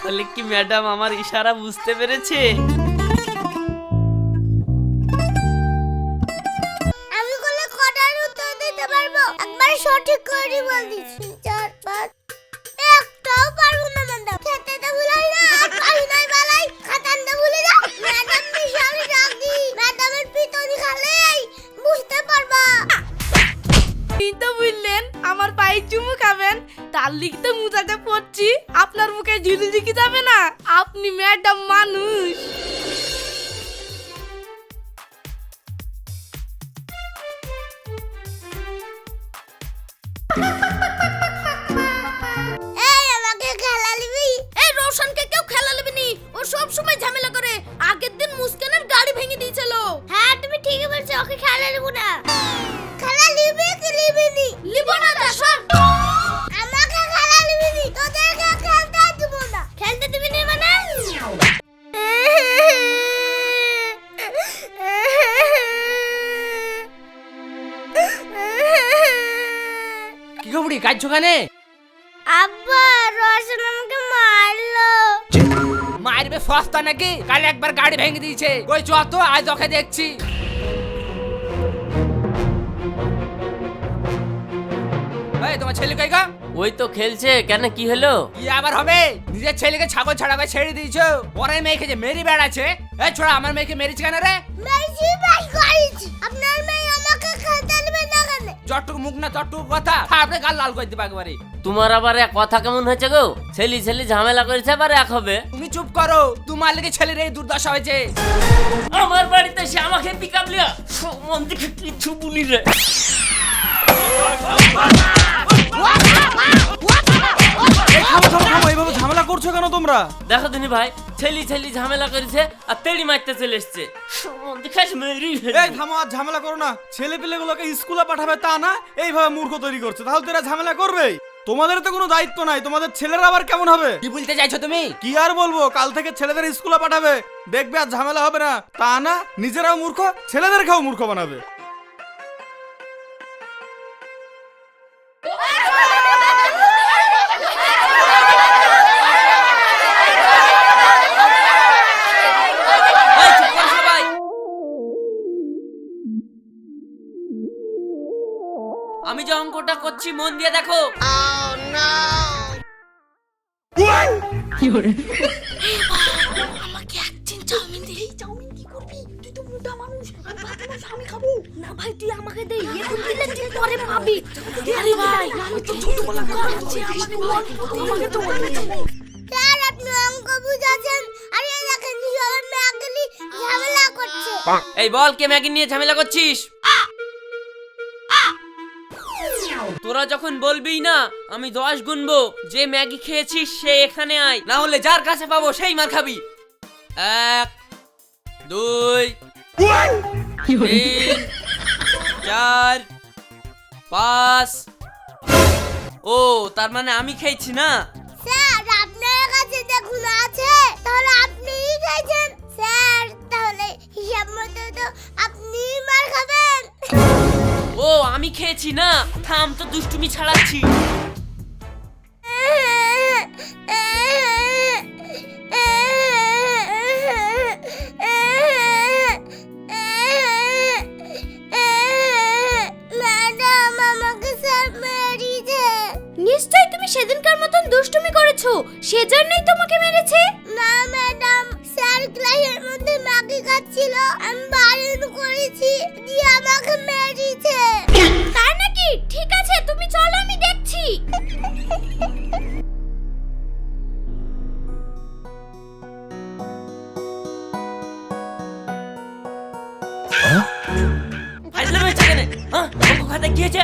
তাহলে কি ম্যাডাম আমার ইশারা বুঝতে পেরেছে? আমি বলে কটার উত্তর দিতে পারবো? একবার সঠিক করে বল দিচ্ছি। 4 5 একটাও পারবো না ম্যাডাম। খেতে তো ভুলাই না, পাই নাই বালাই, খাতানটা ভুলে যাও। ম্যাডাম বিশাল রাগী, ম্যাডামের পিটনি খালেই বুঝতে পারবা। আপনি তো বললেন আমার পায়ে চুমু খাবেন, তার লিগে তো মুজাতে পড়ছি। আপনার মুখে ঝুলি ঝুঁকি যাবে না, আপনি ম্যাডাম মানুষ। এই আমাকে খেলা নিবি? এই রোশনকে কেউ খেলা নেবে নি, ও সব সময় ঝামেলা করে। আগের দিন মুস্কানের গাড়ি ভেঙে দিয়েছিল। হ্যাঁ তুমি ঠিকই বলছো, ওকে খেলা নিব না। খেলা নিবি কি নিবি নি? লিব না যা সব। আমাকে খেলা নিবি নি, তোদেরকে খেলতে দিব না। খেলতে দিবি নি মানে? কি খবরি কাজছো কানে? আব্বা রোশন আমাকে মারলো। মারবে সস্তা নাকি? কাল একবার গাড়ি ভেঙে দিয়েছে। ওই চ তো আজ ওকে দেখছি। এই তোমার ছেলে কই গো? ওই তো খেলছে, কেন কি হলো? কি আবার হবে? নিজের ছেলেকে ছাগল ছাড়াবে ছেড়ে দিয়েছো, পরের মেয়েকে যে মেরি বেড়াচ্ছে। এই ছোড়া, আমার মেয়েকে মেরিছ কেন রে? মেসি বাই করেছি। আপনার মেয়ে আমাকে খেলতে দিবে না কেন? চট্টুক মুখ না চট্টুক কথা, আপনি গাল লাল করে দিবা একবারে। তোমার আবার এক কথা কেমন হয়েছে গো? ছেলি ছেলি ঝামেলা করেছে, আবার এক হবে। তুমি চুপ করো, তোমার লেগে ছেলের এই দুর্দশা হয়েছে। আমার বাড়িতে সে আমাকে পিকআপ লিয়া মন দেখে কিছু বলি রে। এইভাবে ঝামেলা করছো কেন তোমরা? দেখো দিনি ভাই, ছেলি ছেলি ঝামেলা করেছে আর তেড়ি মারতে চলে এসছে। মন দেখে মেরি। এই থামো, আর ঝামেলা করো না। ছেলে পেলেগুলোকে স্কুলে পাঠাবে তা না, এইভাবে মূর্খ তৈরি করছে, তাহলে তো এরা ঝামেলা করবেই। তোমাদের তো কোনো দায়িত্ব নাই, তোমাদের ছেলেরা আবার কেমন হবে? কি বলতে চাইছো তুমি? কি আর বলবো, কাল থেকে ছেলেদের স্কুলে পাঠাবে, দেখবে আর ঝামেলা হবে না। তা না, নিজেরাও মূর্খ, ছেলেদেরকেও মূর্খ বানাবে। এই চুপ করো সবাই। আমি যে অঙ্কটা করছি মন দিয়ে দেখো। আমাকে একদিন চাউমিন দে। চাউমিন কি করবি? তুই তো মোটা মানুষ, আমি ভাত মানুষ, আমি খাবো না। ভাই তুই আমাকে দে, এখন দিলে তুই পরে পাবি। আরে ভাই আমি তো ছোটবেলা করছি, আমাকে বল, আমাকে তো বল। স্যার আপনি অঙ্ক বুঝাচ্ছেন, আর এই দেখেন সবাই ম্যাগলি ঝামেলা করছে। এই বল, কে ম্যাগি নিয়ে ঝামেলা করছিস? তোরা যখন বলবি না, আমি 10 গুনবো। যে ম্যাগি খেয়েছিস সে এখানে আয়, না হলে যার কাছে পাবো সেই মার খাবি। 1 2 3 4 5। ও তার মানে আমি খেয়েছি না? স্যার আপনার কাছে দেখুন আছে, তাহলে আপনিই খাইছেন। স্যার তাহলে হিসাব মতো তো আপনিই মার খাবেন। ও আমি খেয়েছি না, থাম তো দুষ্টুমি ছাড়াচ্ছি। ম্যাডাম আমাকে স্যার মেরেছে। নিশ্চয়ই তুমি সেদিনকার মতন দুষ্টুমি করেছো, সেজন্যই তোমাকে মেরেছে। না ম্যাডাম, স্যার ক্লাসের মধ্যে ম্যাগি খাচ্ছিল, আমি বারণ করেছি, দিয়ে আমাকে মেরেছে। তাই নাকি? ঠিক আছে তুমি চলো, আমি দেখছি। ফাইজলামি হচ্ছে কেন? হ্যাঁ, অঙ্ক খাতায় কি হয়েছে?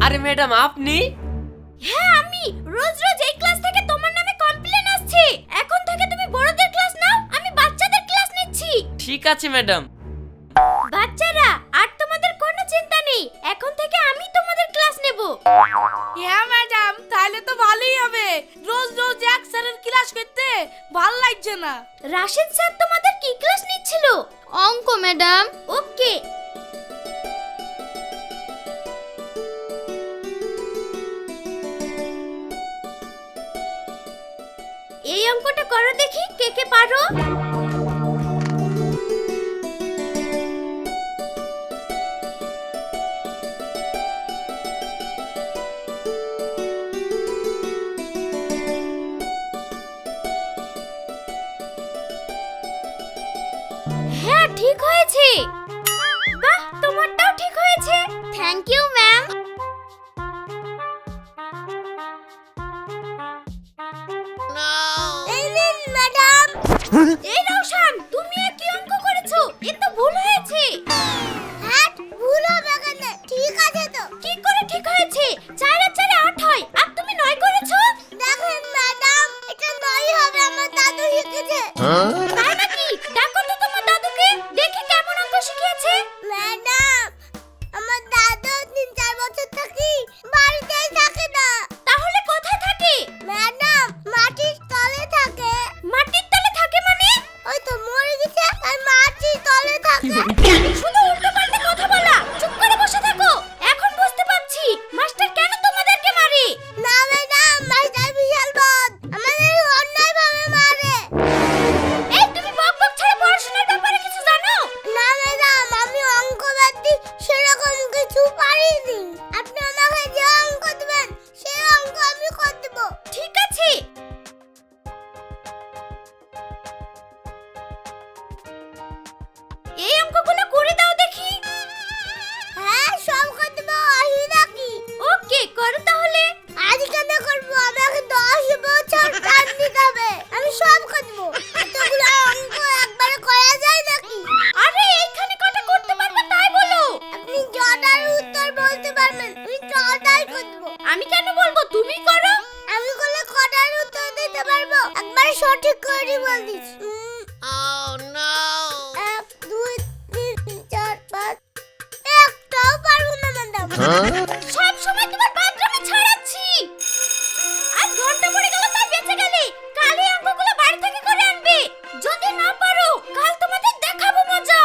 আরে ম্যাডাম আপনি? হ্যাঁ আমি। রোজ রোজ এই ক্লাস থেকে তোমার নামে কমপ্লেইন আসছে। এখন থেকে তুমি বড়দের ক্লাস নাও, আমি বাচ্চাদের ক্লাস নিচ্ছি। ঠিক আছে ম্যাডাম। বাচ্চারা আর তোমাদের কোনো চিন্তা নেই, এখন থেকে আমি তোমাদের ক্লাস নেব। হ্যাঁ ম্যাডাম, তাহলে তো ভালোই হবে। রোজ রোজ এক স্যারের ক্লাস করতে ভালো লাগছে না। রাশিদ স্যার তোমাদের কি ক্লাস নিচ্ছিল? অঙ্ক ম্যাডাম। ওকে। অঙ্কটা করো দেখি কে কে পারো। হ্যাঁ ঠিক হয়েছে। বাহ তোমারটাও ঠিক হয়েছে। Thank you ma'am. এই নিন ম্যাডাম। এই রওশন তুমি আর কি অঙ্ক করেছো? এ তো ভুল হয়েছে। হ্যাঁ ভুল হবে কেন? ঠিক আছে তো। কি করে ঠিক হয়েছে? 4 আর 4 8 হয় আর তুমি 9 করেছো। দেখেন ম্যাডাম, এটা 9 হবে, আমার দাদু শিখেছে। তাই নাকি? দেখো তো তোমার দাদুকে, দেখি কেমন অঙ্ক শিখিয়েছে। ম্যাডাম, আমার দাদু 3-4 বছর থাকি বাড়িতেই থাকে না। তাহলে কোথায় থাকে? ম্যাডাম, মাটির তলে থাকে। মাটির তলে থাকে মানে? ওই তো মরে গেছে আর মাটির তলে থাকে। শুধু উল্টোপাল্টা কথা বলা। চুপ করে বসে থাকো। এখন বুঝতে পারছি মাস্টার কেন তোমাদেরকে মারে। না ম্যাডাম, মাস্টার বিশাল বদ, আমাদের অন্যায়ভাবে মারে। এই তুমি বক বক ছেড়ে পড়াশোনার ব্যাপারে কিছু জানো? না ম্যাডাম, আমি অঙ্ক বাদে সেরকম কিছু পারিনি। আপনি আমাকে যে অঙ্ক দেবেন সেই অঙ্ক আমি করে দেব। ঠিক আছে। এই অঙ্কগুলো করে দাও দেখি। হ্যাঁ সব করে দেব, অসুবিধা কি? ওকে করো তাহলে। আজ কেন করবো? আমাকে 10 বছর টাইম দিতে হবে, আমি সব করে দেব। এতগুলো অঙ্ক একবারে করা যায় নাকি? আরে এইখানে কটা করতে পারবে তাই বলো। আপনি জটার উত্তর বলতে পারবেন, আমি জটাই করে দেব। আমি কেন বলবো, তুমি করো। আমি করলে কটার উত্তর দিতে পারবো, একবার সঠিক করে বল দিস। 1 2 3 4 5 একটাও পারবো না ম্যাডাম। সব সময় তোমার বাথরুমে ছাড়াচ্ছি। আজ ঘন্টা পড়ে গেল তাই বেঁচে গেলে। কাল এই অঙ্কগুলো বাড়ি থেকে করে আনবে। যদি না পারো কাল তোমাদের দেখাবো মজা।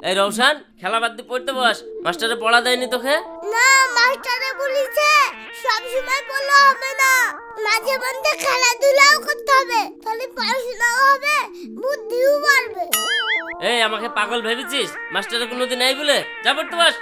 এই রওশন, খেলা বাদ দিয়ে পড়তে বস। মাস্টারে পড়া দেয়নি তোকে? না, মাস্টারে বলেছে সব সময় বললে হবে না, মাঝে মধ্যে খেলাধুলাও করতে হবে, তাহলে পড়াশোনাও হবে, বুদ্ধিও বাড়বে। এই আমাকে পাগল ভেবেছিস? মাস্টারে কোনোদিন এই বলে? যা পড়তে বস।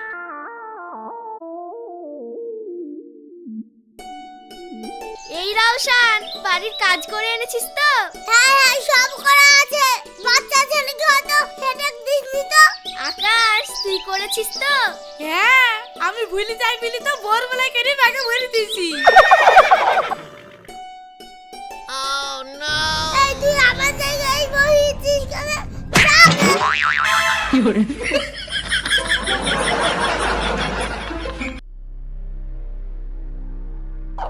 এই রওশন, বাড়ির কাজ করে এনেছিস তো? হ্যাঁ হ্যাঁ সব করা আছে। বাচ্চা ছেলেকে হয়তো হেডেক দিসনি তো? আকাশ তুই করেছিস তো? হ্যাঁ আমি ভুলে যাই বলি তো ভোরবেলায় কেটে ব্যাগে ভরে দিয়েছি। এই তুই আমার জায়গায় বসেছিস কেন?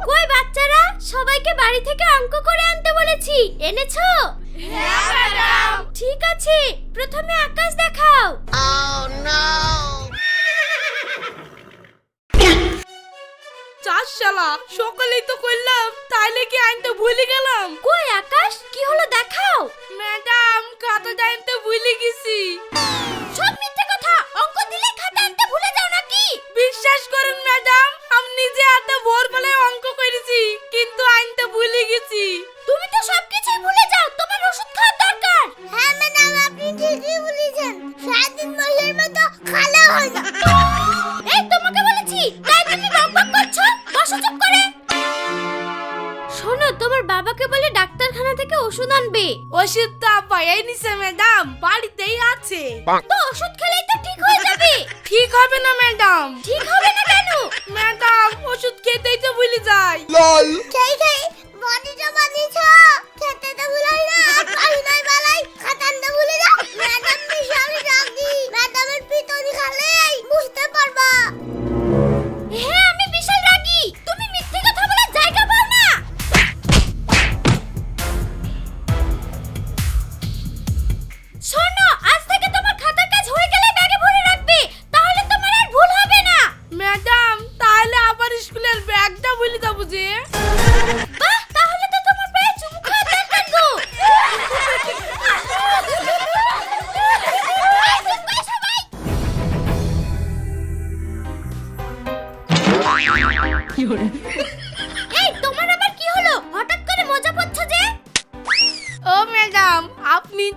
কই বাচ্চারা, সবাইকে বাড়ি থেকে অঙ্ক করে আনতে বলেছি, এনেছো? হ্যাঁ ম্যাডাম। ঠিক আছে, প্রথমে আকাশ দেখাও। চার শালা সকালেই তো করলাম, তাইলে কি আনতে ভুলে গেলাম? কই আকাশ, কি হলো দেখাও। ম্যাডাম খাতাটা আনতে ভুলে গেছি। সব মিথ্যে কথা, অঙ্ক দিলে খাতা আনতে ভুলে যাও নাকি? বিশ্বাস করেন ম্যাডাম, আমি নিজে হাতে ভোরবেলায় অঙ্ক করেছি, কিন্তু আনতে ভুলে গেছি। তুমি তো সবকিছুই ভুলে যাও, তোমার ওষুধ খাওয়ার দরকার। হ্যাঁ ম্যাডাম, আপনি ঠিকই বলেছেন, সারাদিন বসের মতো খালা হয় না। এই তোমাকে বলেছি, তাই তুমি বকবক করছো, বসো চুপ করে। শোনো, তোমার বাবাকে বলে ডাক্তারখানা থেকে ওষুধ আনবে। ওষুধটা পাইয়াই নিছে ম্যাডাম, বাড়িতেই আছে। তো ওষুধ খেলেই তো ঠিক হয়ে যাবে। ঠিক হবে না ম্যাডাম। ঠিক হবে না কেন? ম্যাডাম ওষুধ খেতেই তো ভুলে যাই। সেই সেই বডিটা বানিয়েছ, খেতে তো ভুলাই না, পড়াশোনায় বালাই, খাতা আনতে ভুলে যাও। ম্যাডাম বিশাল রাগী, ম্যাডামের পিটনি খালেই বুঝতে পারবা। হ্যাঁ আমি বিশাল রাগী, তুমি মিথ্যে কথা বলার জায়গা পাও না। শোনো, আজ থেকে তোমার খাতার কাজ হয়ে গেলে ব্যাগে ভরে রাখবে, তাহলে তোমার আর ভুল হবে না। ম্যাডাম তাহলে আবার স্কুলের ব্যাগটা ভুলে যাবো যে।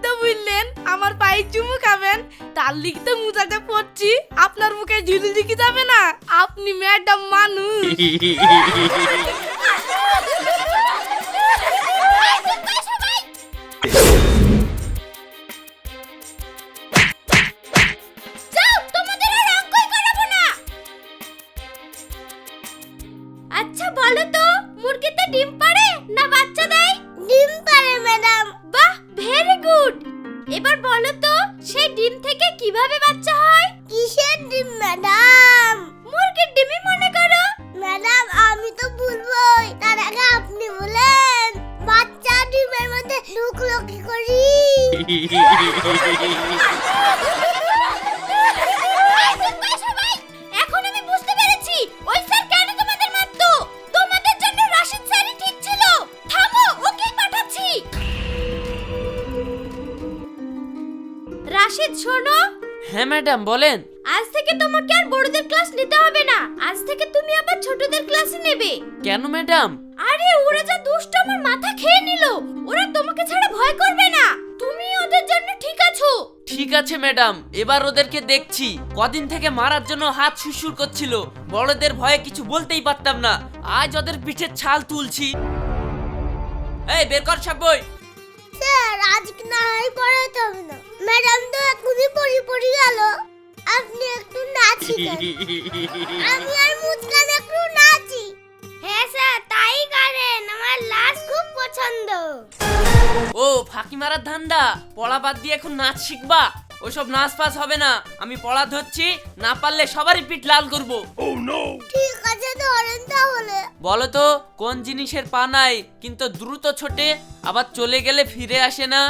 তো বললেন আমার পায়ে চুমু খাবেন, তার লিগে তো মুজাটা পড়ছি। আপনার মুখে ঝুলি দিকে যাবে না, আপনি ম্যাডাম মানুষ। যাও, তোমাদের আর অঙ্কই করাবো না। আচ্ছা বলো তো, মুরগিতে ডিম পাড়ে না বাচ্চা দেয়? ডিম পাড়ে ম্যাডাম। বাহ, ভেরি গুড। এবার বলো তো, সেই ডিম থেকে কিভাবে বাচ্চা হয়? কিসের ডিম ম্যাডাম? মুরগির ডিমই মনে করো। ম্যাডাম আমি তো ভুলবই, তার আগে আপনি বলেন বাচ্চা ডিমের মধ্যে ঢুকলো কি করি? এখন আমি বুঝতে পেরেছি ওই স্যার কেন তোমাদের মারতো। তোমাদের জন্য রাশিদ স্যারই ঠিক ছিল। থামো, ওকেই পাঠাচ্ছি। রাশিদ শোনো, হ্যাঁ ম্যাডাম বলেন। আজ থেকে তোমাকে আর বড়দের ক্লাস নিতে হবে না। আজ থেকে তুমি আবার ছোটদের ক্লাসে নেবে। কেন ম্যাডাম? আরে ওরা যা দুষ্ট, আমার মাথা খেয়ে নিল। ওরা তোমাকে ছাড়া ভয় করবে না। তুমি ওদের জন্য ঠিক আছো। ঠিক আছে ম্যাডাম, এবার ওদেরকে দেখছি। কদিন থেকে মারার জন্য হাত সুরসুর করছিল, বড়দের ভয়ে কিছু বলতেই পারতাম না। আজ ওদের পিঠের ছাল তুলছি। এই বের কর সব বই। স্যার আজকে না হয় পড়াতে হবে না। ম্যাডাম তো এখনই পড়ি গেল। আপনি একটু নাচি দেন। আমি আর মুস্কান একটু নাচি। হ্যাঁ স্যার, তাই করেন। আমার লাশ খুব পছন্দ। ও ফাঁকি মারার ধান্দা, পড়া বাদ দিয়ে এখন নাচ শিখবা? ওসব নাচ পাস হবে না। আমি পড়া ধরছি, না পারলে সবারই পিঠ লাল করব। ঠিক আছে, ধরেন তাহলে। বলো তো কোন জিনিসের পা নাই কিন্তু দ্রুত ছোটে, আবার চলে গেলে ফিরে আসে না?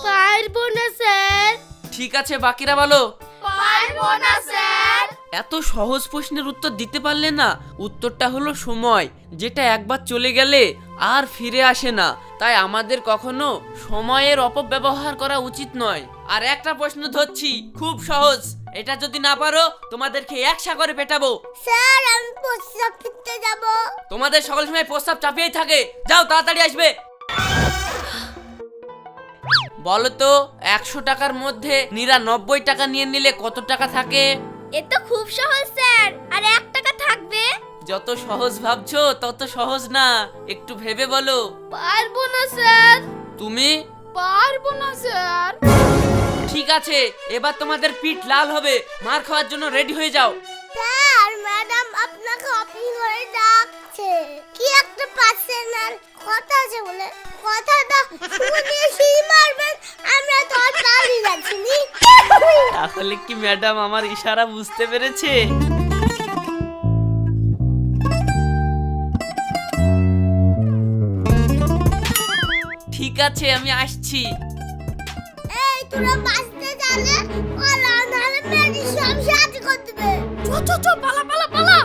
পারবো না স্যার। ঠিক আছে, বাকিরা বলো। পারবো না স্যার। এত সহজ প্রশ্নের উত্তর দিতে পারলে না? উত্তরটা হলো সময়, যেটা একবার চলে গেলে আর ফিরে আসে না। তাই আমাদের কখনো সময়ের অপব্যবহার করা উচিত নয়। আর একটা প্রশ্ন ধরছি, খুব সহজ। এটা যদি না পারো তোমাদেরকে একসা করে পেটাবো। স্যার আমি প্রস্রাব করতে যাব। তোমাদের সকল সময় প্রস্তাব চাপিয়েই থাকে। যাও তাড়াতাড়ি আসবে। বলো তো 100 টাকার মধ্যে 99 টাকা নিয়ে নিলে কত টাকা থাকে? এ তো খুব সহজ স্যার। আর 1 টাকা থাকবে। যত সহজ ভাবছো তত সহজ না, একটু ভেবে বলো। পারবো না স্যার। তুমি? পারবো না স্যার। ঠিক আছে, এবার তোমাদের পিঠ লাল হবে। মার খাওয়ার জন্য রেডি হয়ে যাও। স্যার ম্যাডাম আপনাকে অফিস ঘরে ডাকছে। কি একটা পার্সোনাল কথা আছে বলে, কথাটা শুনে সেই মারবেন। আমরা তো আর দাঁড়িয়ে যাচ্ছি নি। তাহলে কি ম্যাডাম আমার ইশারা বুঝতে পেরেছে? ঠিক আছে, আমি আসছি। এই তোরা বাঁচতে জানে পালা, নাহলে মেরি সব সাথে করে দেবে। চো পালা পালা পালা।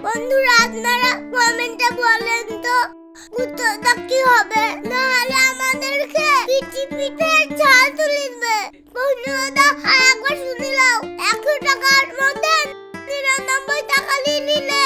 বন্ধুরা আপনারা কমেন্টে বলেন তো উত্তরটা কি হবে, নাহলে আমাদেরকে পিঠে ছাল তুলে দিবে। বন্ধুরা আর একবার শুনে নাও, 100 টাকার মধ্যে 99 টাকা নিয়ে নিলে